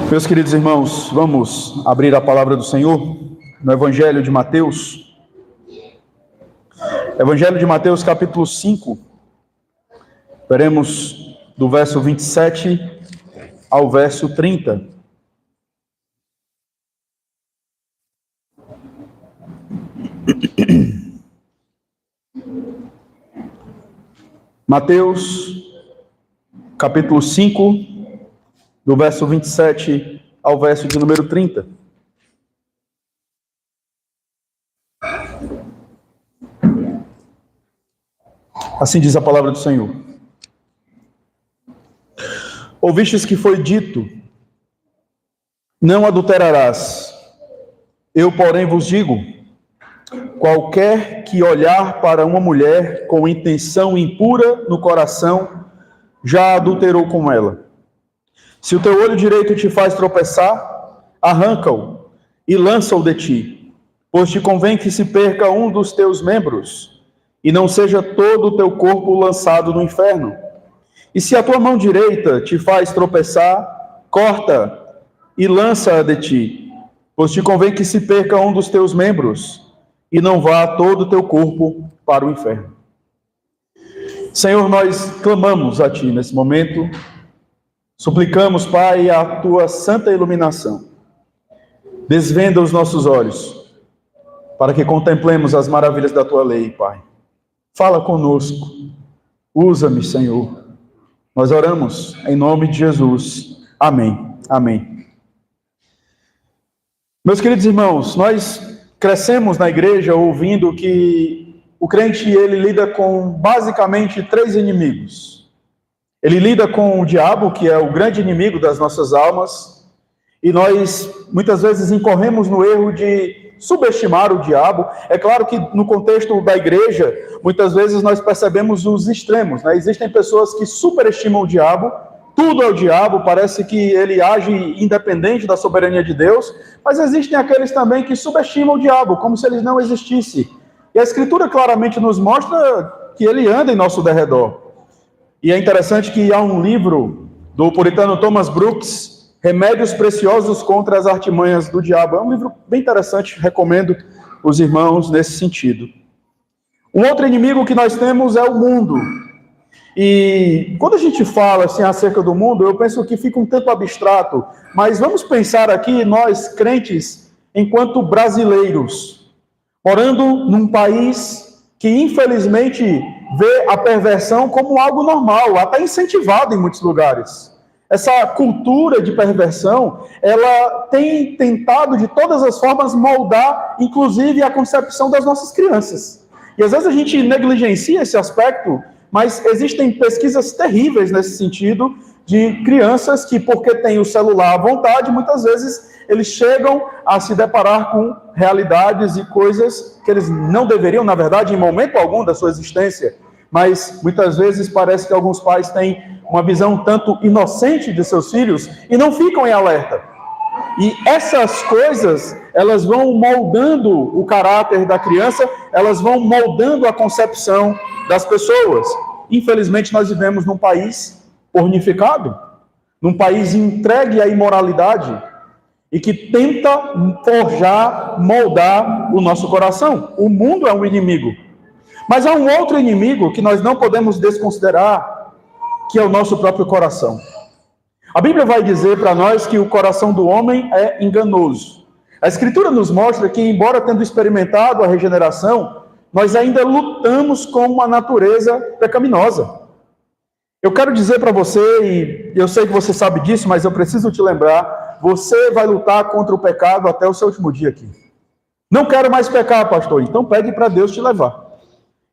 Meus queridos irmãos, vamos abrir a palavra do Senhor no Evangelho de Mateus. Evangelho de Mateus, capítulo 5. Veremos do verso 27 ao verso 30. Mateus, capítulo 5, do verso 27 ao verso de número 30. Assim diz a palavra do Senhor. Ouvistes que foi dito: não adulterarás. Eu, porém, vos digo: qualquer que olhar para uma mulher com intenção impura no coração, já adulterou com ela. Se o teu olho direito te faz tropeçar, arranca-o e lança-o de ti, pois te convém que se perca um dos teus membros, e não seja todo o teu corpo lançado no inferno. E se a tua mão direita te faz tropeçar, corta e lança-a de ti, pois te convém que se perca um dos teus membros, e não vá todo o teu corpo para o inferno. Senhor, nós clamamos a Ti nesse momento, suplicamos, Pai, a Tua santa iluminação. Desvenda os nossos olhos, para que contemplemos as maravilhas da Tua lei, Pai. Fala conosco, usa-me, Senhor. Nós oramos em nome de Jesus. Amém. Amém. Meus queridos irmãos, nós crescemos na igreja ouvindo que o crente, ele lida com basicamente 3 inimigos. Ele lida com o diabo, que é o grande inimigo das nossas almas, e nós muitas vezes incorremos no erro de subestimar o diabo. É claro que no contexto da igreja, muitas vezes nós percebemos os extremos, né? Existem pessoas que superestimam o diabo, tudo é o diabo, parece que ele age independente da soberania de Deus, mas existem aqueles também que subestimam o diabo, como se ele não existisse. E a Escritura claramente nos mostra que ele anda em nosso derredor. E é interessante que há um livro do puritano Thomas Brooks, Remédios Preciosos contra as Artimanhas do Diabo. É um livro bem interessante, recomendo os irmãos nesse sentido. Um outro inimigo que nós temos é o mundo. E quando a gente fala assim acerca do mundo, eu penso que fica um tanto abstrato, mas vamos pensar aqui, nós crentes, enquanto brasileiros, morando num país que infelizmente vê a perversão como algo normal, até incentivado em muitos lugares. Essa cultura de perversão, ela tem tentado de todas as formas moldar, inclusive, a concepção das nossas crianças. E às vezes a gente negligencia esse aspecto, mas existem pesquisas terríveis nesse sentido, de crianças que, porque têm o celular à vontade, muitas vezes eles chegam a se deparar com realidades e coisas que eles não deveriam, na verdade, em momento algum da sua existência. Mas muitas vezes parece que alguns pais têm uma visão tanto inocente de seus filhos e não ficam em alerta. E essas coisas, elas vão moldando o caráter da criança, elas vão moldando a concepção das pessoas. Infelizmente, nós vivemos num país pornificado, num país entregue à imoralidade e que tenta forjar, moldar o nosso coração. O mundo é um inimigo. Mas há um outro inimigo que nós não podemos desconsiderar, que é o nosso próprio coração. A Bíblia vai dizer para nós que o coração do homem é enganoso. A Escritura nos mostra que, embora tendo experimentado a regeneração, nós ainda lutamos com uma natureza pecaminosa. Eu quero dizer para você, e eu sei que você sabe disso, mas eu preciso te lembrar, você vai lutar contra o pecado até o seu último dia aqui. Não quero mais pecar, pastor, então pegue para Deus te levar.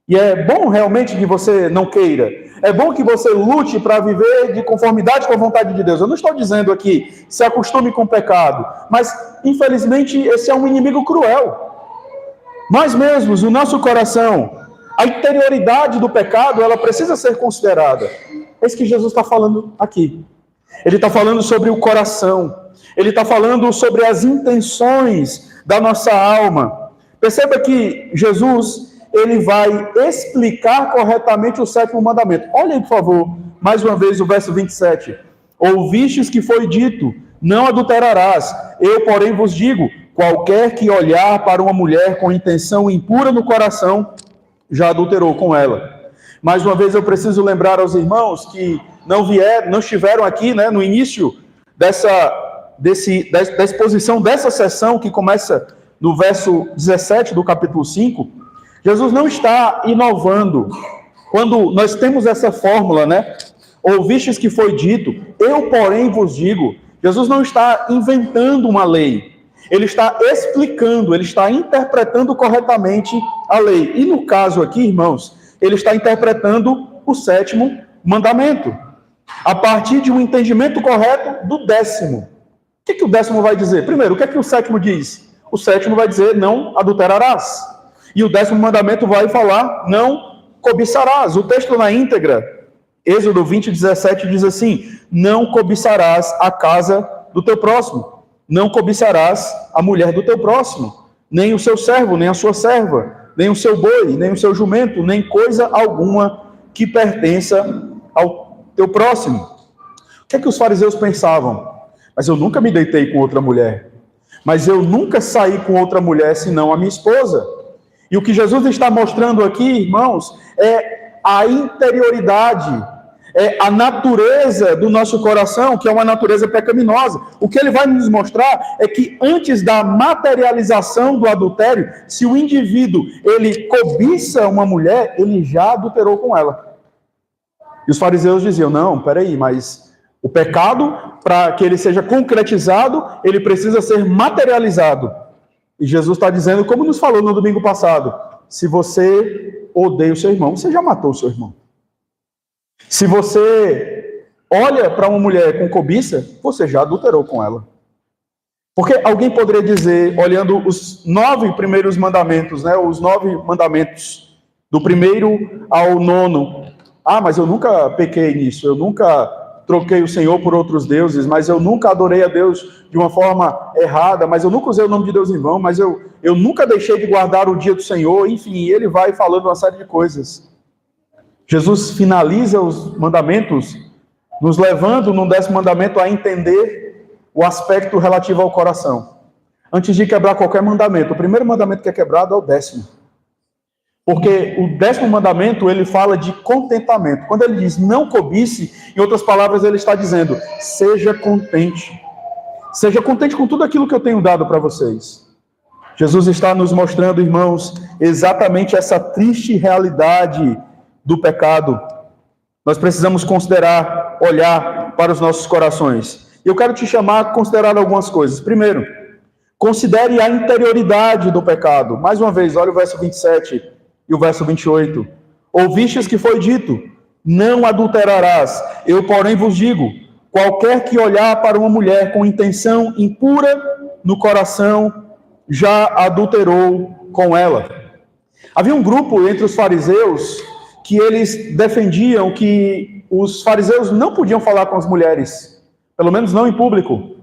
E é bom realmente que você não queira. É bom que você lute para viver de conformidade com a vontade de Deus. Eu não estou dizendo aqui, se acostume com o pecado. Mas, infelizmente, esse é um inimigo cruel. Nós mesmos, o nosso coração, a interioridade do pecado, ela precisa ser considerada. É isso que Jesus está falando aqui. Ele está falando sobre o coração. Ele está falando sobre as intenções da nossa alma. Perceba que Jesus, ele vai explicar corretamente o 7º mandamento. Olha aí, por favor, mais uma vez o verso 27. Ouvistes que foi dito, não adulterarás. Eu, porém, vos digo, qualquer que olhar para uma mulher com intenção impura no coração, já adulterou com ela. Mais uma vez eu preciso lembrar aos irmãos que não estiveram aqui, né, no início da exposição dessa sessão que começa no verso 17 do capítulo 5. Jesus não está inovando. Quando nós temos essa fórmula, né? Ouvistes que foi dito, eu, porém, vos digo. Jesus não está inventando uma lei. Ele está explicando, ele está interpretando corretamente a lei. E no caso aqui, irmãos, ele está interpretando o 7º mandamento, a partir de um entendimento correto do 10º. O que o 10º vai dizer? Primeiro, o que o 7º diz? O 7º vai dizer, não adulterarás. E o 10º mandamento vai falar, não cobiçarás. O texto na íntegra, Êxodo 20, 17, diz assim, não cobiçarás a casa do teu próximo, não cobiçarás a mulher do teu próximo, nem o seu servo, nem a sua serva, nem o seu boi, nem o seu jumento, nem coisa alguma que pertença ao teu próximo. O que é que os fariseus pensavam? Mas eu nunca me deitei com outra mulher. Mas eu nunca saí com outra mulher senão a minha esposa. E o que Jesus está mostrando aqui, irmãos, é a interioridade, é a natureza do nosso coração, que é uma natureza pecaminosa. O que ele vai nos mostrar é que antes da materialização do adultério, se o indivíduo ele cobiça uma mulher, ele já adulterou com ela. E os fariseus diziam, não, peraí, mas o pecado, para que ele seja concretizado, ele precisa ser materializado. E Jesus está dizendo, como nos falou no domingo passado, se você odeia o seu irmão, você já matou o seu irmão. Se você olha para uma mulher com cobiça, você já adulterou com ela. Porque alguém poderia dizer, olhando os 9 primeiros mandamentos, né, os 9 mandamentos, do 1º ao 9, mas eu nunca pequei nisso, eu nunca troquei o Senhor por outros deuses, mas eu nunca adorei a Deus de uma forma errada, mas eu nunca usei o nome de Deus em vão, mas eu nunca deixei de guardar o dia do Senhor, enfim, ele vai falando uma série de coisas. Jesus finaliza os mandamentos, nos levando no 10º mandamento a entender o aspecto relativo ao coração. Antes de quebrar qualquer mandamento, o primeiro mandamento que é quebrado é o 10º. Porque o 10º mandamento, ele fala de contentamento. Quando ele diz não cobice, em outras palavras, ele está dizendo, seja contente. Seja contente com tudo aquilo que eu tenho dado para vocês. Jesus está nos mostrando, irmãos, exatamente essa triste realidade do pecado. Nós precisamos considerar, olhar para os nossos corações. E eu quero te chamar a considerar algumas coisas. Primeiro, considere a interioridade do pecado. Mais uma vez, olha o verso 27 e o verso 28. Ouvistes que foi dito, não adulterarás. Eu, porém, vos digo, qualquer que olhar para uma mulher com intenção impura no coração, já adulterou com ela. Havia um grupo entre os fariseus que eles defendiam que os fariseus não podiam falar com as mulheres, pelo menos não em público.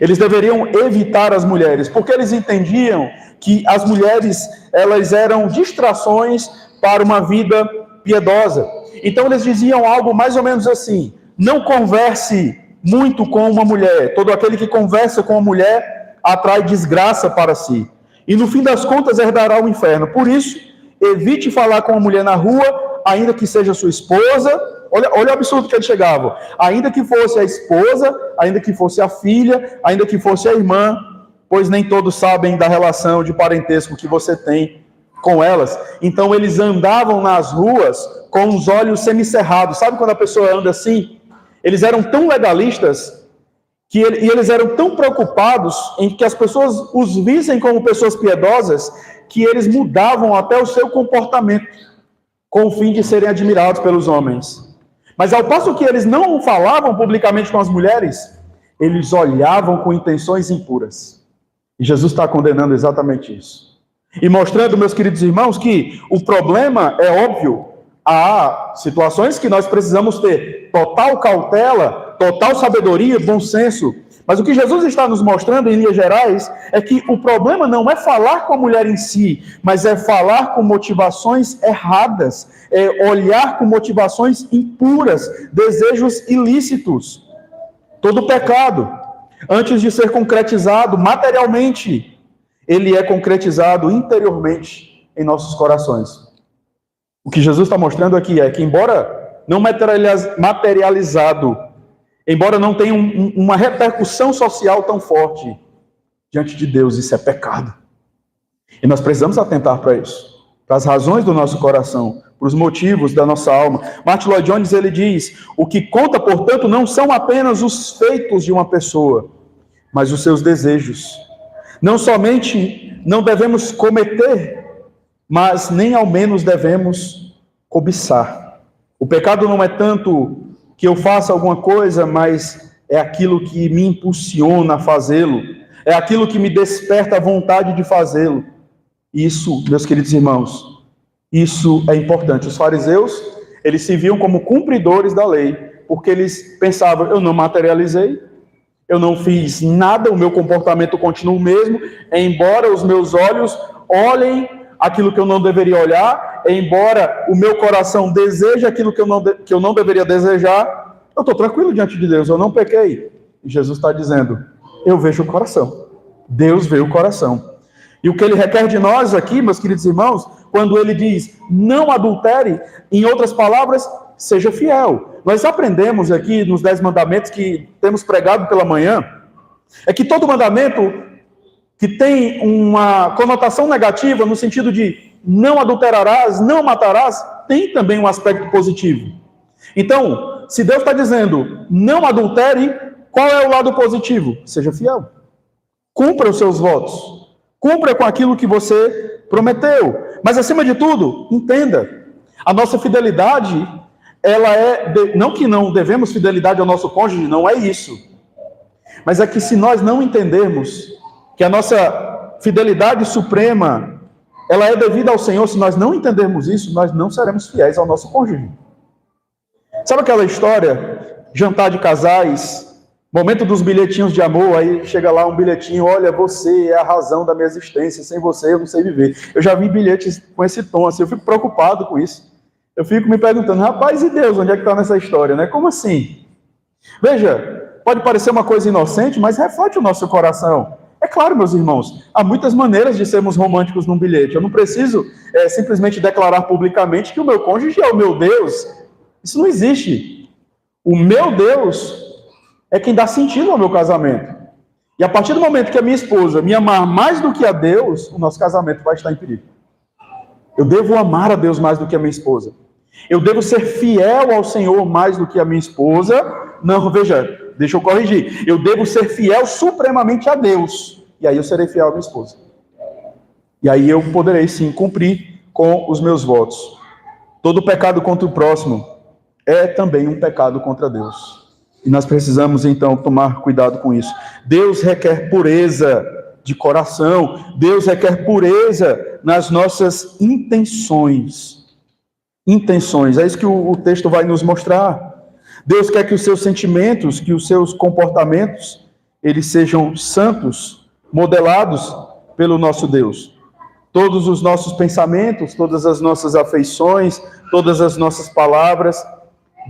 Eles deveriam evitar as mulheres, porque eles entendiam que as mulheres, elas eram distrações para uma vida piedosa. Então eles diziam algo mais ou menos assim, não converse muito com uma mulher, todo aquele que conversa com uma mulher atrai desgraça para si, e no fim das contas herdará o inferno. Por isso, evite falar com uma mulher na rua, ainda que seja sua esposa. Olha o absurdo que ele chegava. Ainda que fosse a esposa, ainda que fosse a filha, ainda que fosse a irmã, pois nem todos sabem da relação de parentesco que você tem com elas. Então eles andavam nas ruas com os olhos semicerrados. Sabe quando a pessoa anda assim? Eles eram tão legalistas e eles eram tão preocupados em que as pessoas os vissem como pessoas piedosas, que eles mudavam até o seu comportamento, com o fim de serem admirados pelos homens. Mas ao passo que eles não falavam publicamente com as mulheres, eles olhavam com intenções impuras. E Jesus está condenando exatamente isso. E mostrando, meus queridos irmãos, que o problema é óbvio. Há situações que nós precisamos ter total cautela, total sabedoria, bom senso. Mas o que Jesus está nos mostrando, em linhas gerais, é que o problema não é falar com a mulher em si, mas é falar com motivações erradas, é olhar com motivações impuras, desejos ilícitos. Todo pecado. Antes de ser concretizado materialmente, ele é concretizado interiormente em nossos corações. O que Jesus está mostrando aqui é que, embora não materializado, embora não tenha uma repercussão social tão forte, diante de Deus isso é pecado. E nós precisamos atentar para isso, para as razões do nosso coração, para os motivos da nossa alma. Martin Lloyd Jones, ele diz: o que conta, portanto, não são apenas os feitos de uma pessoa, mas os seus desejos. Não somente não devemos cometer, mas nem ao menos devemos cobiçar. O pecado não é tanto que eu faça alguma coisa, mas é aquilo que me impulsiona a fazê-lo, é aquilo que me desperta a vontade de fazê-lo. Isso, meus queridos irmãos, isso é importante. Os fariseus, eles se viam como cumpridores da lei, porque eles pensavam: eu não materializei, eu não fiz nada, o meu comportamento continua o mesmo, embora os meus olhos olhem aquilo que eu não deveria olhar, embora o meu coração deseje aquilo que eu não deveria desejar, eu estou tranquilo diante de Deus, eu não pequei. E Jesus está dizendo: eu vejo o coração. Deus vê o coração. E o que ele requer de nós aqui, meus queridos irmãos, quando ele diz não adultere, em outras palavras, seja fiel. Nós aprendemos aqui nos 10 mandamentos que temos pregado pela manhã, é que todo mandamento que tem uma conotação negativa, no sentido de não adulterarás, não matarás, tem também um aspecto positivo. Então, se Deus está dizendo não adultere, qual é o lado positivo? Seja fiel. Cumpra os seus votos. Cumpra com aquilo que você prometeu. Mas, acima de tudo, entenda, a nossa fidelidade, ela não que não devemos fidelidade ao nosso cônjuge, não é isso. Mas é que se nós não entendermos que a nossa fidelidade suprema, ela é devida ao Senhor, se nós não entendermos isso, nós não seremos fiéis ao nosso cônjuge. Sabe aquela história, jantar de casais, momento dos bilhetinhos de amor, aí chega lá um bilhetinho: olha, você é a razão da minha existência, sem você eu não sei viver. Eu já vi bilhetes com esse tom, assim, eu fico preocupado com isso. Eu fico me perguntando: rapaz, e Deus, onde é que está nessa história, né? Como assim? Veja, pode parecer uma coisa inocente, mas reflete o nosso coração. É claro, meus irmãos, há muitas maneiras de sermos românticos num bilhete. Eu não preciso simplesmente declarar publicamente que o meu cônjuge é o meu Deus. Isso não existe. O meu Deus é quem dá sentido ao meu casamento. E a partir do momento que a minha esposa me amar mais do que a Deus, o nosso casamento vai estar em perigo. Eu devo amar a Deus mais do que a minha esposa. Eu devo ser fiel ao Senhor mais do que a minha esposa. Não, veja, deixa eu corrigir. Eu devo ser fiel supremamente a Deus. E aí eu serei fiel à minha esposa. E aí eu poderei sim cumprir com os meus votos. Todo pecado contra o próximo é também um pecado contra Deus. E nós precisamos, então, tomar cuidado com isso. Deus requer pureza de coração. Deus requer pureza nas nossas intenções. Intenções, é isso que o texto vai nos mostrar. Deus quer que os seus sentimentos, que os seus comportamentos, eles sejam santos, modelados pelo nosso Deus. Todos os nossos pensamentos, todas as nossas afeições, todas as nossas palavras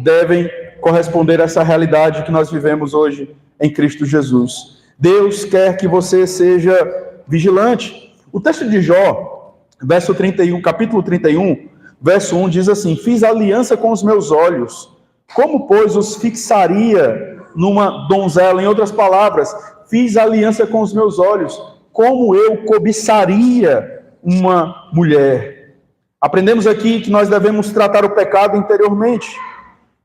devem corresponder a essa realidade que nós vivemos hoje em Cristo Jesus. Deus quer que você seja vigilante. O texto de Jó, verso 31, capítulo 31, verso 1, diz assim: fiz aliança com os meus olhos, como, pois, os fixaria numa donzela? Em outras palavras, fiz aliança com os meus olhos, como eu cobiçaria uma mulher. Aprendemos aqui que nós devemos tratar o pecado interiormente.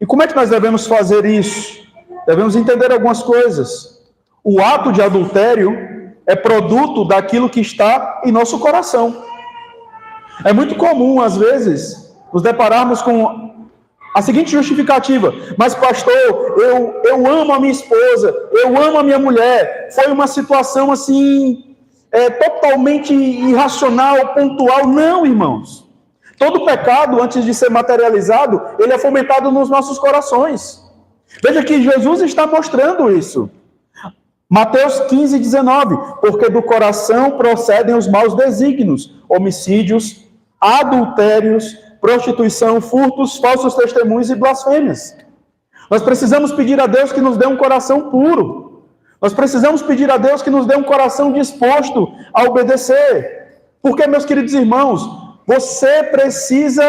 E como é que nós devemos fazer isso? Devemos entender algumas coisas. O ato de adultério é produto daquilo que está em nosso coração. É muito comum, às vezes, nos depararmos com a seguinte justificativa: mas pastor, eu amo a minha esposa, eu amo a minha mulher, foi uma situação assim, totalmente irracional, pontual. Não, irmãos. Todo pecado, antes de ser materializado, ele é fomentado nos nossos corações. Veja que Jesus está mostrando isso. Mateus 15, 19. Porque do coração procedem os maus desígnios, homicídios, adultérios, prostituição, furtos, falsos testemunhos e blasfêmias. Nós precisamos pedir a Deus que nos dê um coração puro. Nós precisamos pedir a Deus que nos dê um coração disposto a obedecer. Porque, meus queridos irmãos, você precisa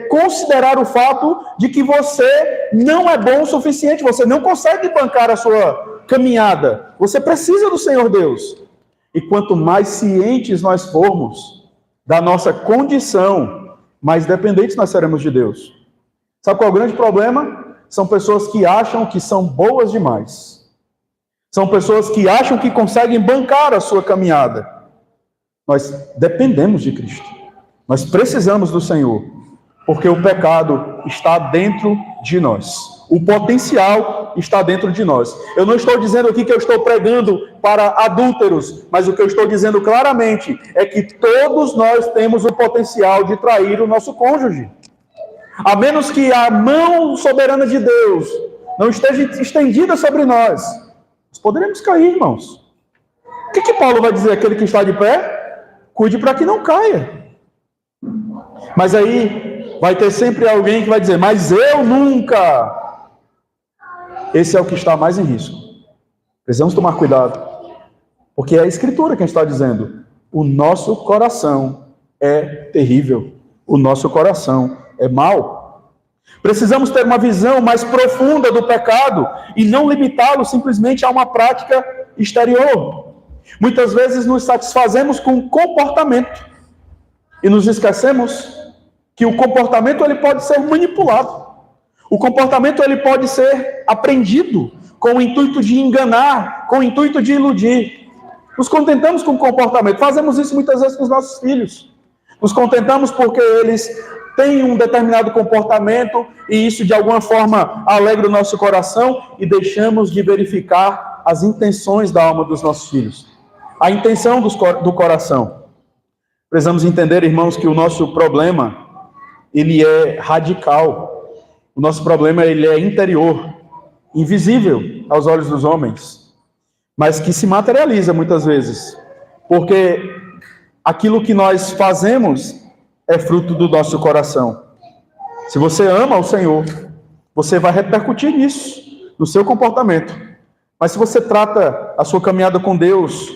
considerar o fato de que você não é bom o suficiente, você não consegue bancar a sua caminhada. Você precisa do Senhor Deus. E quanto mais cientes nós formos da nossa condição, mais dependentes nós seremos de Deus. Sabe qual é o grande problema? São pessoas que acham que são boas demais. São pessoas que acham que conseguem bancar a sua caminhada. Nós dependemos de Cristo. Nós precisamos do Senhor. Porque o pecado está dentro de nós. O potencial está dentro de nós. Eu não estou dizendo aqui que eu estou pregando para adúlteros, mas o que eu estou dizendo claramente é que todos nós temos o potencial de trair o nosso cônjuge. A menos que a mão soberana de Deus não esteja estendida sobre nós, nós poderemos cair, irmãos. O que Paulo vai dizer? Aquele que está de pé, cuide para que não caia. Mas aí vai ter sempre alguém que vai dizer, mas eu nunca. Esse é o que está mais em risco. Precisamos tomar cuidado. Porque é a Escritura quem está dizendo. O nosso coração é terrível. O nosso coração é mau. Precisamos ter uma visão mais profunda do pecado e não limitá-lo simplesmente a uma prática exterior. Muitas vezes nos satisfazemos com o comportamento e nos esquecemos que o comportamento ele pode ser manipulado. O comportamento ele pode ser aprendido com o intuito de enganar, com o intuito de iludir. Nos contentamos com o comportamento. Fazemos isso muitas vezes com os nossos filhos. Nos contentamos porque eles têm um determinado comportamento e isso de alguma forma alegra o nosso coração e deixamos de verificar as intenções da alma dos nossos filhos. A intenção do coração. Precisamos entender, irmãos, que o nosso problema ele é radical. O nosso problema ele é interior, invisível aos olhos dos homens, mas que se materializa muitas vezes, porque aquilo que nós fazemos é fruto do nosso coração. Se você ama o Senhor, você vai repercutir nisso, no seu comportamento. Mas se você trata a sua caminhada com Deus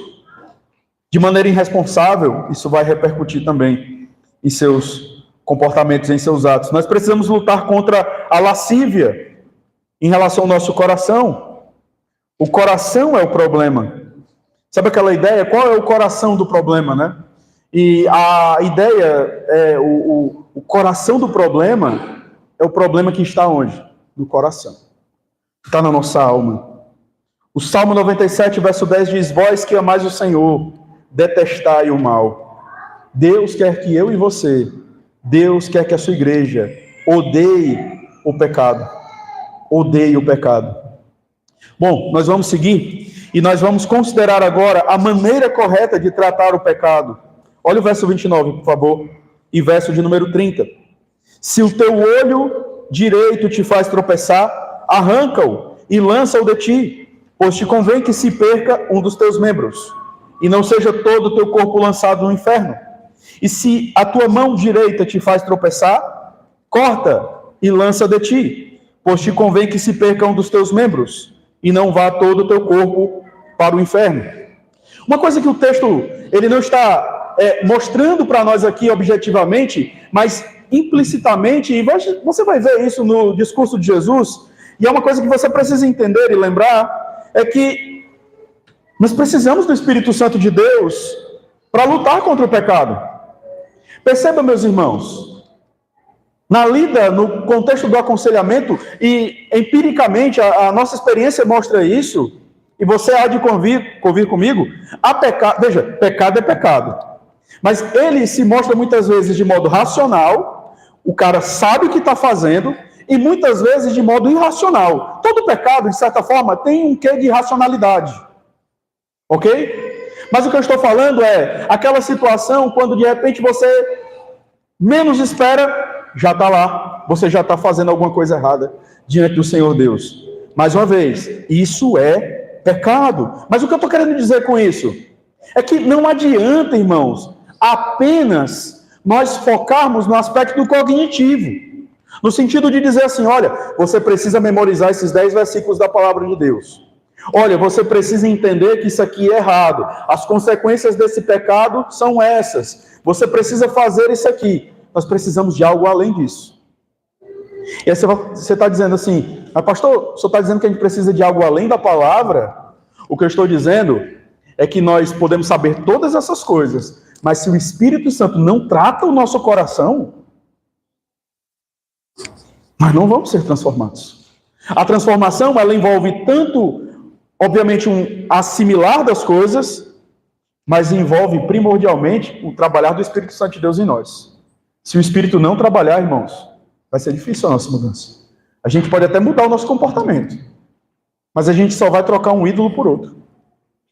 de maneira irresponsável, isso vai repercutir também em seus comportamentos, em seus atos. Nós precisamos lutar contra a lascívia em relação ao nosso coração. O coração é o problema. Sabe aquela ideia? Qual é o coração do problema, né? E a ideia é o coração do problema é o problema que está onde? No coração. Está na nossa alma. O Salmo 97, verso 10 diz: vós que amais o Senhor, detestai o mal. Deus quer que eu e você, Deus quer que a sua igreja odeie o pecado. Odeie o pecado. Bom, nós vamos seguir e nós vamos considerar agora a maneira correta de tratar o pecado. Olha o verso 29, por favor, e verso de número 30. Se o teu olho direito te faz tropeçar, arranca-o e lança-o de ti, pois te convém que se perca um dos teus membros, e não seja todo o teu corpo lançado no inferno. E se a tua mão direita te faz tropeçar, corta e lança de ti, pois te convém que se perca um dos teus membros, e não vá todo o teu corpo para o inferno. Uma coisa que o texto ele não está mostrando para nós aqui objetivamente, mas implicitamente, e você vai ver isso no discurso de Jesus, e é uma coisa que você precisa entender e lembrar, é que nós precisamos do Espírito Santo de Deus para lutar contra o pecado. Perceba, meus irmãos, na lida, no contexto do aconselhamento, e empiricamente a nossa experiência mostra isso, e você há de convir comigo, veja, pecado é pecado. Mas ele se mostra muitas vezes de modo racional, o cara sabe o que está fazendo, e muitas vezes de modo irracional. Todo pecado, de certa forma, tem um quê de racionalidade. Ok? Mas o que eu estou falando é aquela situação quando de repente você menos espera, já está lá, você já está fazendo alguma coisa errada diante do Senhor Deus. Mais uma vez, isso é pecado. Mas o que eu estou querendo dizer com isso? É que não adianta, irmãos, apenas nós focarmos no aspecto cognitivo. No sentido de dizer assim, olha, você precisa memorizar esses 10 versículos da palavra de Deus. Olha, você precisa entender que isso aqui é errado. As consequências desse pecado são essas. Você precisa fazer isso aqui. Nós precisamos de algo além disso. E aí você está dizendo assim, mas pastor, o senhor está dizendo que a gente precisa de algo além da palavra? O que eu estou dizendo é que nós podemos saber todas essas coisas, mas se o Espírito Santo não trata o nosso coração, nós não vamos ser transformados. A transformação, ela envolve tanto, obviamente, um assimilar das coisas, mas envolve primordialmente o trabalhar do Espírito Santo de Deus em nós. Se o Espírito não trabalhar, irmãos, vai ser difícil a nossa mudança. A gente pode até mudar o nosso comportamento, mas a gente só vai trocar um ídolo por outro.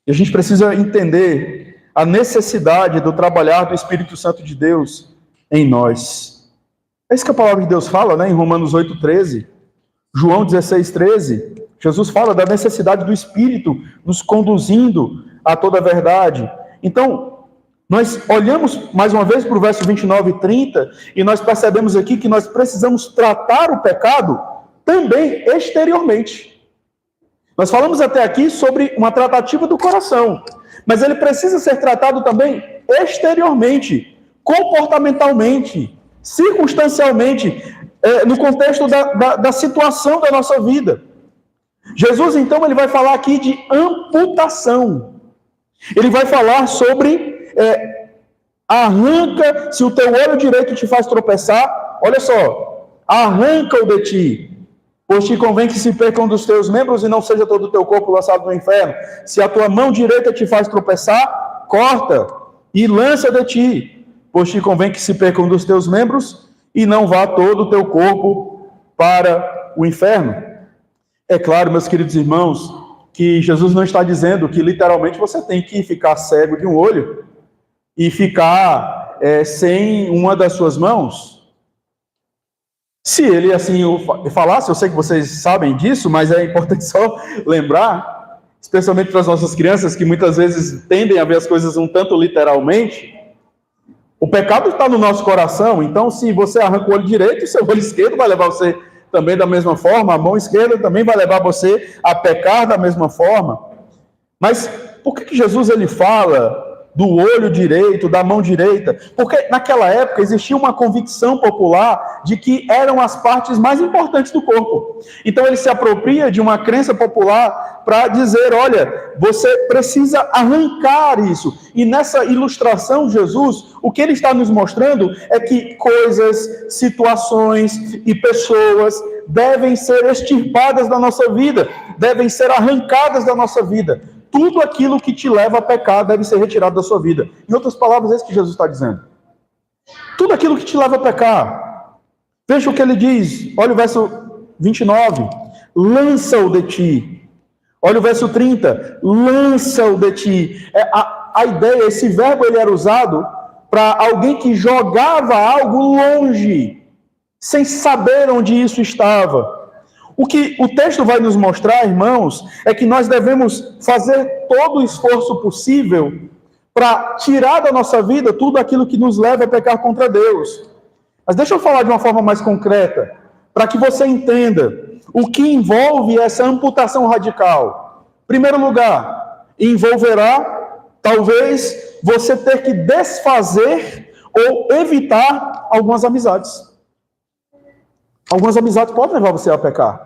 E a gente precisa entender a necessidade do trabalhar do Espírito Santo de Deus em nós. É isso que a palavra de Deus fala, né? Em Romanos 8,13, João 16,13, Jesus fala da necessidade do Espírito nos conduzindo a toda a verdade. Então, nós olhamos mais uma vez para o verso 29 e 30, e nós percebemos aqui que nós precisamos tratar o pecado também exteriormente. Nós falamos até aqui sobre uma tratativa do coração, mas ele precisa ser tratado também exteriormente, comportamentalmente, circunstancialmente, no contexto da situação da nossa vida. Jesus, então, ele vai falar aqui de amputação. Ele vai falar sobre arranca, se o teu olho direito te faz tropeçar, olha só, arranca-o de ti, pois te convém que se perca um dos teus membros e não seja todo o teu corpo lançado no inferno. Se a tua mão direita te faz tropeçar, corta e lança de ti, pois te convém que se perca um dos teus membros e não vá todo o teu corpo para o inferno. É claro, meus queridos irmãos, que Jesus não está dizendo que literalmente você tem que ficar cego de um olho e ficar sem uma das suas mãos. Se ele assim falasse, eu sei que vocês sabem disso, mas é importante só lembrar, especialmente para as nossas crianças, que muitas vezes tendem a ver as coisas um tanto literalmente. O pecado está no nosso coração, então se você arranca o olho direito, o seu olho esquerdo vai levar você também da mesma forma, a mão esquerda também vai levar você a pecar da mesma forma. Mas por que Jesus ele fala do olho direito, da mão direita? Porque naquela época existia uma convicção popular de que eram as partes mais importantes do corpo. Então ele se apropria de uma crença popular para dizer, olha, você precisa arrancar isso. E nessa ilustração, Jesus, o que ele está nos mostrando é que coisas, situações e pessoas devem ser extirpadas da nossa vida, devem ser arrancadas da nossa vida. Tudo aquilo que te leva a pecar deve ser retirado da sua vida. Em outras palavras, é isso que Jesus está dizendo. Tudo aquilo que te leva a pecar. Veja o que ele diz. Olha o verso 29. Lança-o de ti. Olha o verso 30. Lança-o de ti. A ideia, esse verbo, ele era usado para alguém que jogava algo longe, sem saber onde isso estava. O que o texto vai nos mostrar, irmãos, é que nós devemos fazer todo o esforço possível para tirar da nossa vida tudo aquilo que nos leva a pecar contra Deus. Mas deixa eu falar de uma forma mais concreta, para que você entenda o que envolve essa amputação radical. Em primeiro lugar, envolverá, talvez, você ter que desfazer ou evitar algumas amizades. Algumas amizades podem levar você a pecar.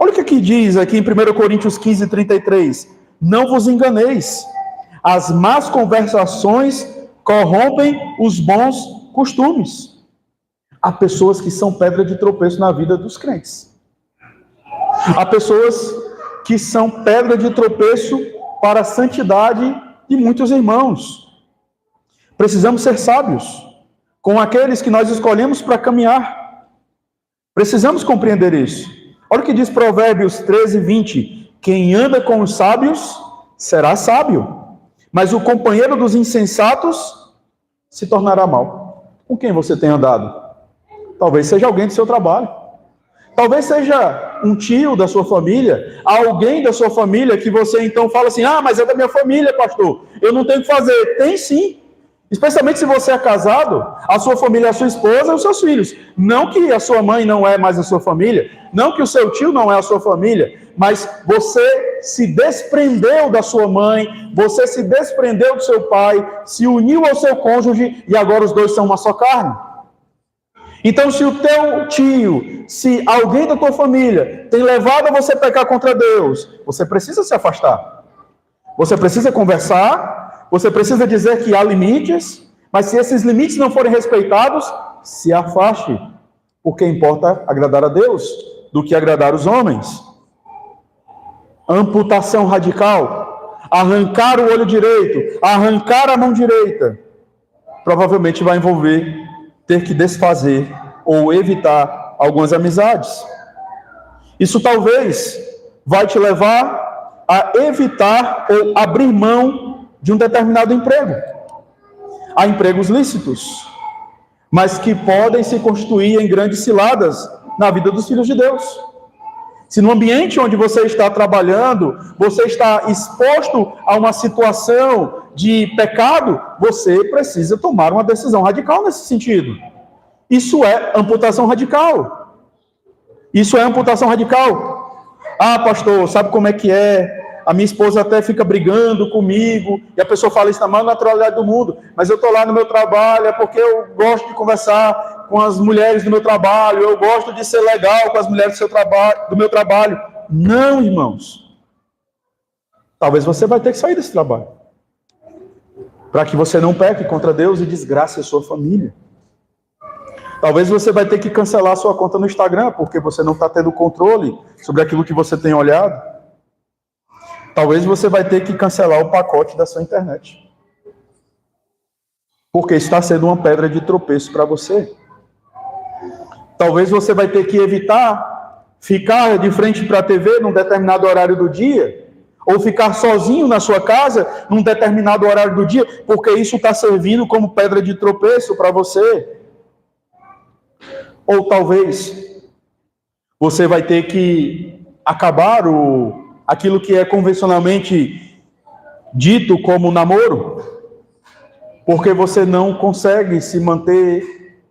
Olha o que aqui diz aqui em 1 Coríntios 15, 33. Não vos enganeis. As más conversações corrompem os bons costumes. Há pessoas que são pedra de tropeço na vida dos crentes. Há pessoas que são pedra de tropeço para a santidade de muitos irmãos. Precisamos ser sábios com aqueles que nós escolhemos para caminhar. Precisamos compreender isso. Olha o que diz Provérbios 13, 20. Quem anda com os sábios será sábio, mas o companheiro dos insensatos se tornará mau. Com quem você tem andado? Talvez seja alguém do seu trabalho. Talvez seja um tio da sua família, alguém da sua família que você então fala assim, mas é da minha família, pastor, eu não tenho o que fazer. Tem sim. Especialmente se você é casado, a sua família é a sua esposa e os seus filhos. Não que a sua mãe não é mais a sua família, não que o seu tio não é a sua família, mas você se desprendeu da sua mãe, você se desprendeu do seu pai, se uniu ao seu cônjuge e agora os dois são uma só carne. Então, se o teu tio, se alguém da tua família tem levado a você a pecar contra Deus, você precisa se afastar. Você precisa conversar, você precisa dizer que há limites, mas se esses limites não forem respeitados, se afaste, porque importa agradar a Deus do que agradar os homens. Amputação radical, arrancar o olho direito, arrancar a mão direita, provavelmente vai envolver ter que desfazer ou evitar algumas amizades. Isso talvez vai te levar a evitar ou abrir mão de um determinado emprego. Há empregos lícitos, mas que podem se constituir em grandes ciladas na vida dos filhos de Deus. Se no ambiente onde você está trabalhando, você está exposto a uma situação de pecado, você precisa tomar uma decisão radical nesse sentido. Isso é amputação radical. Isso é amputação radical. Ah, pastor, sabe como é que é? A minha esposa até fica brigando comigo, e a pessoa fala isso na maior naturalidade do mundo, mas eu estou lá no meu trabalho, é porque eu gosto de conversar com as mulheres do meu trabalho, eu gosto de ser legal com as mulheres do meu trabalho. Não, irmãos. Talvez você vai ter que sair desse trabalho, para que você não peque contra Deus e desgrace a sua família. Talvez você vai ter que cancelar a sua conta no Instagram, porque você não está tendo controle sobre aquilo que você tem olhado. Talvez você vai ter que cancelar o pacote da sua internet, porque está sendo uma pedra de tropeço para você. Talvez você vai ter que evitar ficar de frente para a TV num determinado horário do dia, ou ficar sozinho na sua casa num determinado horário do dia, porque isso está servindo como pedra de tropeço para você. Ou talvez você vai ter que acabar aquilo que é convencionalmente dito como namoro, porque você não consegue se manter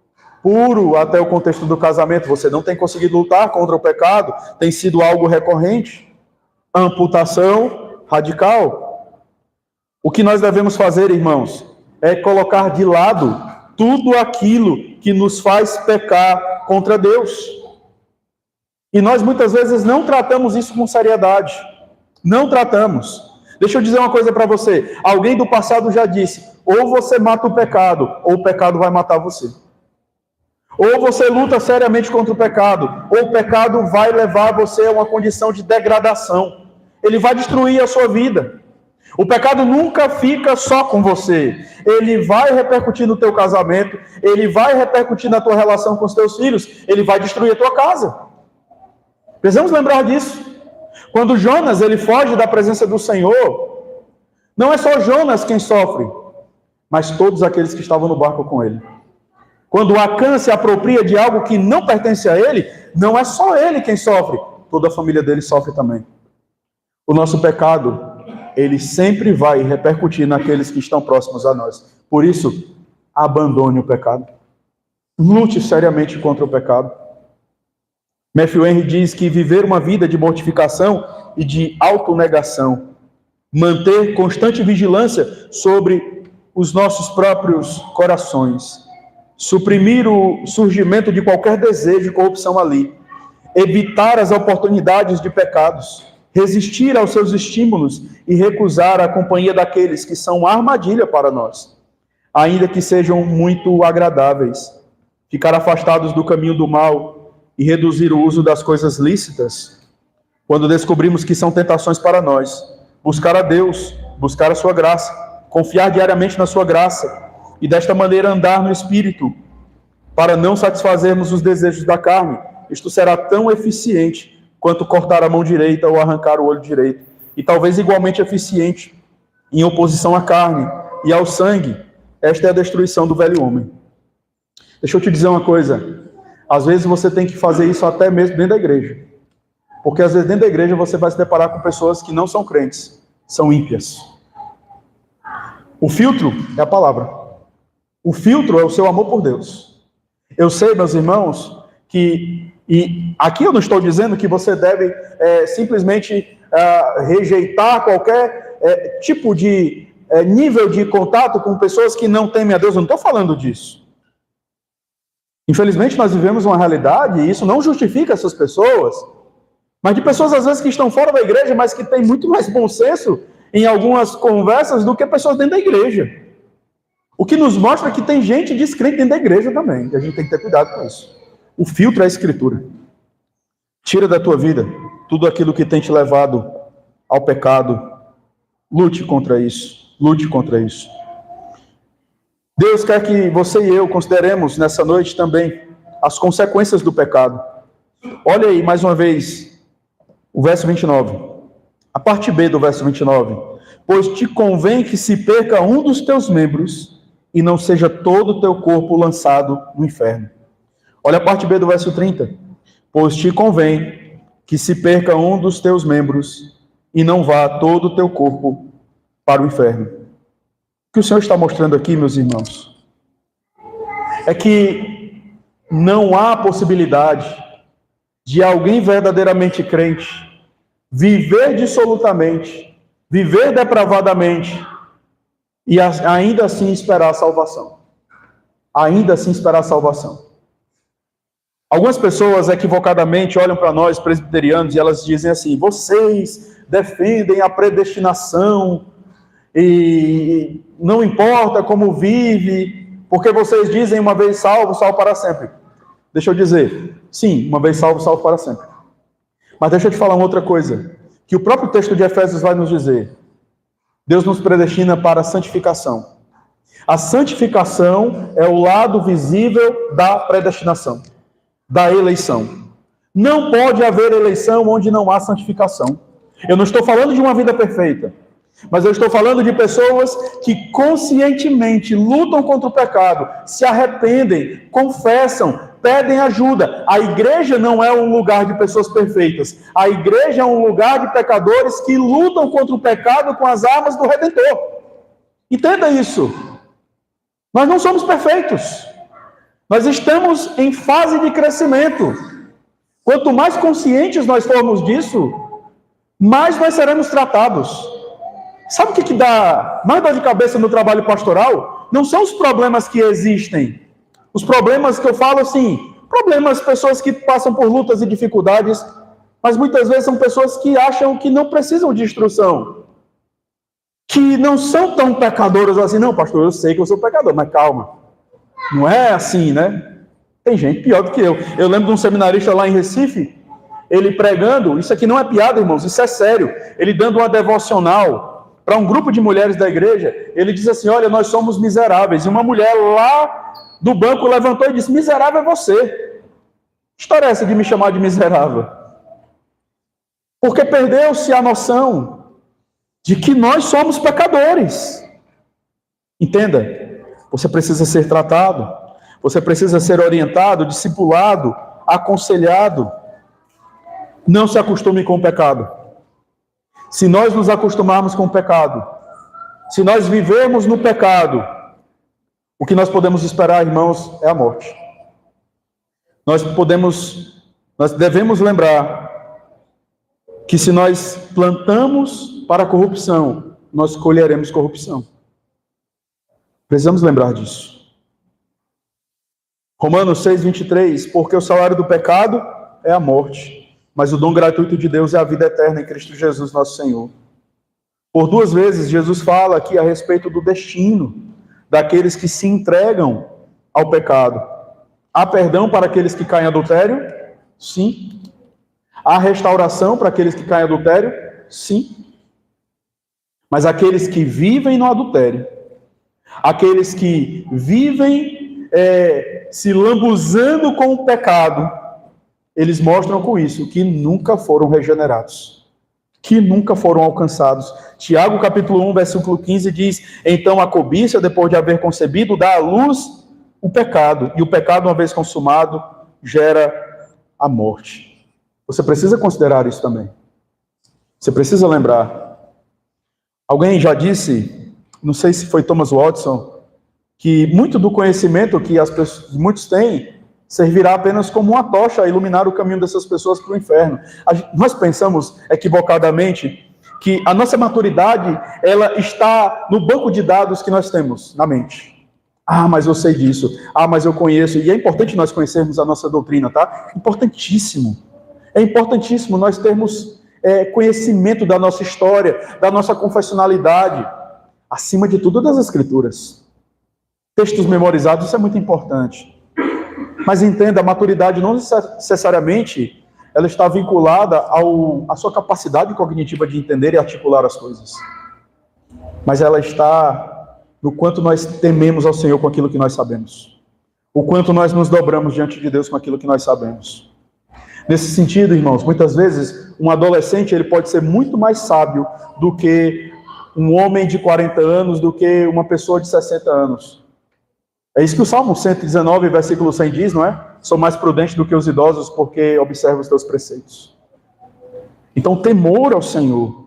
puro até o contexto do casamento, você não tem conseguido lutar contra o pecado, tem sido algo recorrente. Amputação radical. O que nós devemos fazer, irmãos, é colocar de lado tudo aquilo que nos faz pecar contra Deus. E nós muitas vezes não tratamos isso com seriedade. Não tratamos. Deixa eu dizer uma coisa para você. Alguém do passado já disse, ou você mata o pecado, ou o pecado vai matar você. Ou você luta seriamente contra o pecado, ou o pecado vai levar você a uma condição de degradação. Ele vai destruir a sua vida. O pecado nunca fica só com você. Ele vai repercutir no teu casamento, ele vai repercutir na tua relação com os teus filhos, ele vai destruir a tua casa. Precisamos lembrar disso. Quando Jonas ele foge da presença do Senhor, não é só Jonas quem sofre, mas todos aqueles que estavam no barco com ele. Quando Acã se apropria de algo que não pertence a ele, não é só ele quem sofre, toda a família dele sofre também. O nosso pecado, ele sempre vai repercutir naqueles que estão próximos a nós. Por isso, abandone o pecado. Lute seriamente contra o pecado. Matthew Henry diz que viver uma vida de mortificação e de autonegação, manter constante vigilância sobre os nossos próprios corações, suprimir o surgimento de qualquer desejo de corrupção ali, evitar as oportunidades de pecados, resistir aos seus estímulos e recusar a companhia daqueles que são uma armadilha para nós, ainda que sejam muito agradáveis, ficar afastados do caminho do mal e reduzir o uso das coisas lícitas, quando descobrimos que são tentações para nós, buscar a Deus, buscar a sua graça, confiar diariamente na sua graça, e desta maneira andar no Espírito, para não satisfazermos os desejos da carne. Isto será tão eficiente quanto cortar a mão direita ou arrancar o olho direito, e talvez igualmente eficiente em oposição à carne e ao sangue. Esta é a destruição do velho homem. Deixa eu te dizer uma coisa, às vezes você tem que fazer isso até mesmo dentro da igreja, porque às vezes dentro da igreja você vai se deparar com pessoas que não são crentes, são ímpias. O filtro é a palavra. O filtro é o seu amor por Deus. Eu sei, meus irmãos, que... E aqui eu não estou dizendo que você deve simplesmente rejeitar qualquer tipo de nível de contato com pessoas que não temem a Deus. Eu não estou falando disso. Infelizmente, nós vivemos uma realidade, e isso não justifica essas pessoas, mas de pessoas, às vezes, que estão fora da igreja, mas que têm muito mais bom senso em algumas conversas do que pessoas dentro da igreja. O que nos mostra que tem gente descrente dentro da igreja também, e a gente tem que ter cuidado com isso. O filtro é a Escritura. Tira da tua vida tudo aquilo que tem te levado ao pecado. Lute contra isso. Lute contra isso. Deus quer que você e eu consideremos nessa noite também as consequências do pecado. Olha aí, mais uma vez, o verso 29. A parte B do verso 29. Pois te convém que se perca um dos teus membros e não seja todo o teu corpo lançado no inferno. Olha a parte B do verso 30. Pois te convém que se perca um dos teus membros e não vá todo o teu corpo para o inferno. O que o Senhor está mostrando aqui, meus irmãos, é que não há possibilidade de alguém verdadeiramente crente viver dissolutamente, viver depravadamente e ainda assim esperar a salvação. Ainda assim esperar a salvação. Algumas pessoas equivocadamente olham para nós, presbiterianos, e elas dizem assim: vocês defendem a predestinação e não importa como vive, porque vocês dizem uma vez salvo, salvo para sempre. Deixa eu dizer, sim, uma vez salvo, salvo para sempre. Mas deixa eu te falar uma outra coisa, que o próprio texto de Efésios vai nos dizer. Deus nos predestina para a santificação. A santificação é o lado visível da predestinação, da eleição. Não pode haver eleição onde não há santificação. Eu não estou falando de uma vida perfeita, mas eu estou falando de pessoas que conscientemente lutam contra o pecado, se arrependem, confessam, pedem ajuda. A igreja não é um lugar de pessoas perfeitas. A igreja é um lugar de pecadores que lutam contra o pecado com as armas do Redentor. Entenda isso. Nós não somos perfeitos. Nós estamos em fase de crescimento. Quanto mais conscientes nós formos disso, mais nós seremos tratados. Sabe o que dá mais dor de cabeça no trabalho pastoral? Não são os problemas que existem. Os problemas que eu falo assim, problemas, pessoas que passam por lutas e dificuldades, mas muitas vezes são pessoas que acham que não precisam de instrução. Que não são tão pecadoras assim. Não, pastor, eu sei que eu sou pecador, mas calma. Não é assim, né? Tem gente pior do que eu. Eu lembro de um seminarista lá em Recife, ele pregando, isso aqui não é piada, irmãos, isso é sério. Ele dando uma devocional para um grupo de mulheres da igreja, ele diz assim: olha, nós somos miseráveis. E uma mulher lá do banco levantou e disse: miserável é você. Que história é essa de me chamar de miserável? Porque perdeu-se a noção de que nós somos pecadores. Entenda. Você precisa ser tratado, você precisa ser orientado, discipulado, aconselhado. Não se acostume com o pecado. Se nós nos acostumarmos com o pecado, se nós vivermos no pecado, o que nós podemos esperar, irmãos, é a morte. Nós devemos lembrar que se nós plantamos para a corrupção, nós colheremos corrupção. Precisamos lembrar disso. Romanos 6:23, porque o salário do pecado é a morte, mas o dom gratuito de Deus é a vida eterna em Cristo Jesus, nosso Senhor. Por 2 vezes, Jesus fala aqui a respeito do destino daqueles que se entregam ao pecado. Há perdão para aqueles que caem em adultério? Sim. Há restauração para aqueles que caem em adultério? Sim. Mas aqueles que vivem no adultério, aqueles que vivem se lambuzando com o pecado, eles mostram com isso que nunca foram regenerados, que nunca foram alcançados. Tiago capítulo 1, versículo 15 diz: então a cobiça, depois de haver concebido, dá à luz o pecado, e o pecado, uma vez consumado, gera a morte. Você precisa considerar isso também. Você precisa lembrar. Alguém já disse, não sei se foi Thomas Watson, que muito do conhecimento que muitos têm servirá apenas como uma tocha a iluminar o caminho dessas pessoas para o inferno. Nós pensamos equivocadamente que a nossa maturidade, ela está no banco de dados que nós temos na mente. Ah, mas eu sei disso. Ah, mas eu conheço. E é importante nós conhecermos a nossa doutrina, tá? Importantíssimo. É importantíssimo nós termos conhecimento da nossa história, da nossa confessionalidade, acima de tudo das Escrituras. Textos memorizados, isso é muito importante. Mas entenda, a maturidade não necessariamente ela está vinculada à sua capacidade cognitiva de entender e articular as coisas. Mas ela está no quanto nós tememos ao Senhor com aquilo que nós sabemos. O quanto nós nos dobramos diante de Deus com aquilo que nós sabemos. Nesse sentido, irmãos, muitas vezes um adolescente ele pode ser muito mais sábio do que um homem de 40 anos, do que uma pessoa de 60 anos. É isso que o Salmo 119, versículo 100 diz, não é? Sou mais prudente do que os idosos, porque observo os teus preceitos. Então, temor ao Senhor.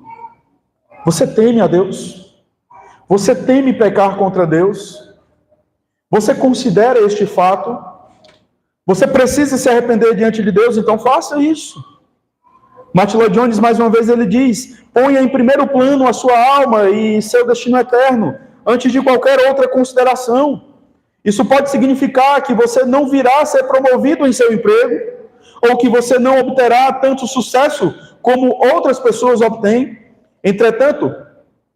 Você teme a Deus? Você teme pecar contra Deus? Você considera este fato? Você precisa se arrepender diante de Deus, então faça isso. Martin Lloyd Jones, mais uma vez, ele diz: ponha em primeiro plano a sua alma e seu destino eterno, antes de qualquer outra consideração. Isso pode significar que você não virá a ser promovido em seu emprego, ou que você não obterá tanto sucesso como outras pessoas obtêm. Entretanto,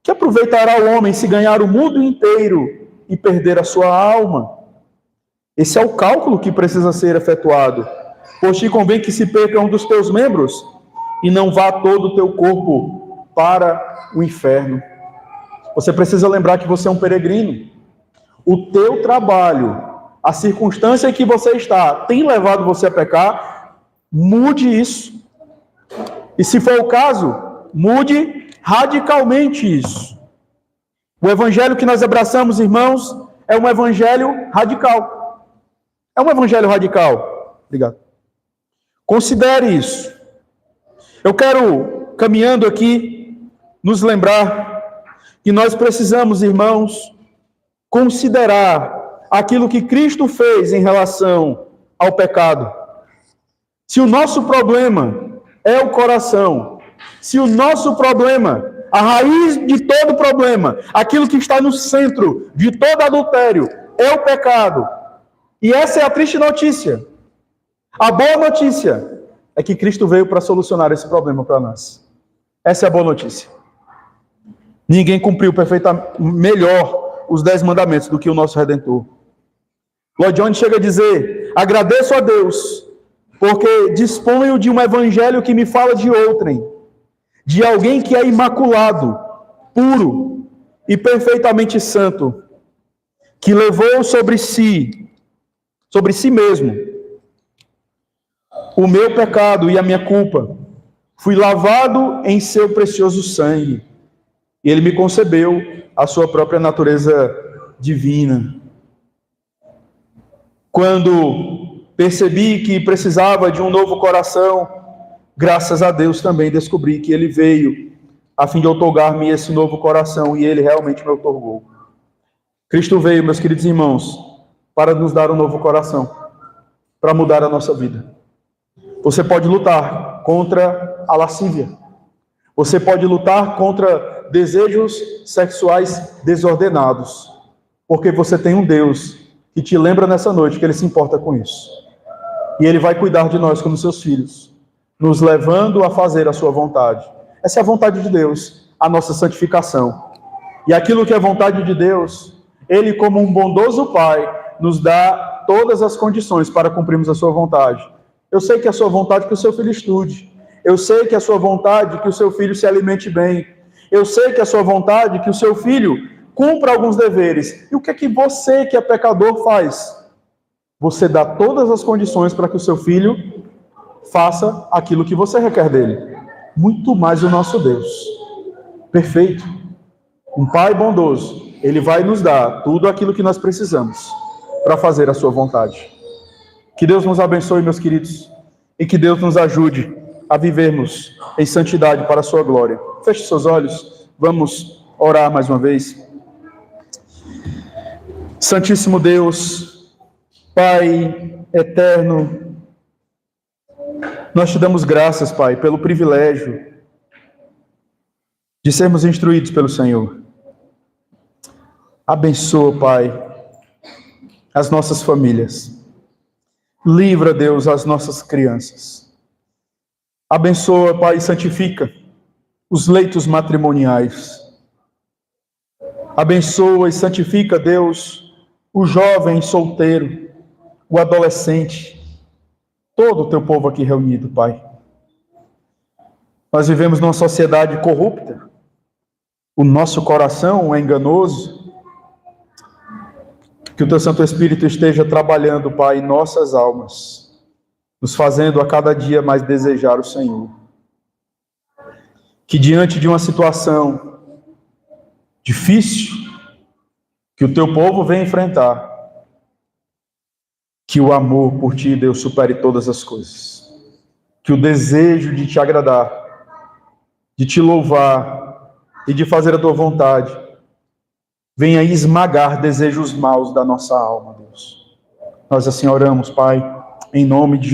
que aproveitará o homem se ganhar o mundo inteiro e perder a sua alma? Esse é o cálculo que precisa ser efetuado. Pois te convém que se perca um dos teus membros e não vá todo o teu corpo para o inferno. Você precisa lembrar que você é um peregrino. O teu trabalho, a circunstância em que você está, tem levado você a pecar? Mude isso. E se for o caso, mude radicalmente isso. O evangelho que nós abraçamos, irmãos, é um evangelho radical. É um evangelho radical. Obrigado. Considere isso. Eu quero, caminhando aqui, nos lembrar que nós precisamos, irmãos, considerar aquilo que Cristo fez em relação ao pecado. Se o nosso problema é o coração, se o nosso problema, a raiz de todo problema, aquilo que está no centro de todo adultério, é o pecado, e essa é a triste notícia. A boa notícia é que Cristo veio para solucionar esse problema para nós. Essa é a boa notícia. Ninguém cumpriu melhor os 10 mandamentos do que o nosso Redentor. Lloyd Jones chega a dizer: agradeço a Deus, porque disponho de um evangelho que me fala de outrem, de alguém que é imaculado, puro e perfeitamente santo, que levou sobre si mesmo o meu pecado e a minha culpa. Fui lavado em seu precioso sangue, e ele me concebeu a sua própria natureza divina. Quando percebi que precisava de um novo coração, graças a Deus também descobri que ele veio a fim de outorgar-me esse novo coração, e ele realmente me outorgou. Cristo veio, meus queridos irmãos, para nos dar um novo coração, para mudar a nossa vida. Você pode lutar contra a lascívia. Você pode lutar contra desejos sexuais desordenados, porque você tem um Deus que te lembra nessa noite que Ele se importa com isso. E Ele vai cuidar de nós como seus filhos, nos levando a fazer a sua vontade. Essa é a vontade de Deus, a nossa santificação. E aquilo que é vontade de Deus, Ele, como um bondoso Pai, nos dá todas as condições para cumprirmos a sua vontade. Eu sei que é a sua vontade que o seu filho estude. Eu sei que é a sua vontade que o seu filho se alimente bem. Eu sei que é a sua vontade que o seu filho cumpra alguns deveres. E o que é que você, que é pecador, faz? Você dá todas as condições para que o seu filho faça aquilo que você requer dele. Muito mais o nosso Deus. Perfeito. Um Pai bondoso. Ele vai nos dar tudo aquilo que nós precisamos para fazer a sua vontade. Que Deus nos abençoe, meus queridos, e que Deus nos ajude a vivermos em santidade para a sua glória. Feche seus olhos, vamos orar mais uma vez. Santíssimo Deus, Pai eterno, nós te damos graças, Pai, pelo privilégio de sermos instruídos pelo Senhor. Abençoa, Pai, as nossas famílias. Livra, Deus, as nossas crianças. Abençoa, Pai, e santifica os leitos matrimoniais. Abençoa e santifica, Deus, o jovem solteiro, o adolescente, todo o teu povo aqui reunido, Pai. Nós vivemos numa sociedade corrupta, o nosso coração é enganoso. Que o teu Santo Espírito esteja trabalhando, Pai, em nossas almas, nos fazendo a cada dia mais desejar o Senhor. Que diante de uma situação difícil, que o teu povo vem enfrentar, que o amor por ti, Deus, supere todas as coisas. Que o desejo de te agradar, de te louvar e de fazer a tua vontade, venha esmagar desejos maus da nossa alma, Deus. Nós assim oramos, Pai, em nome de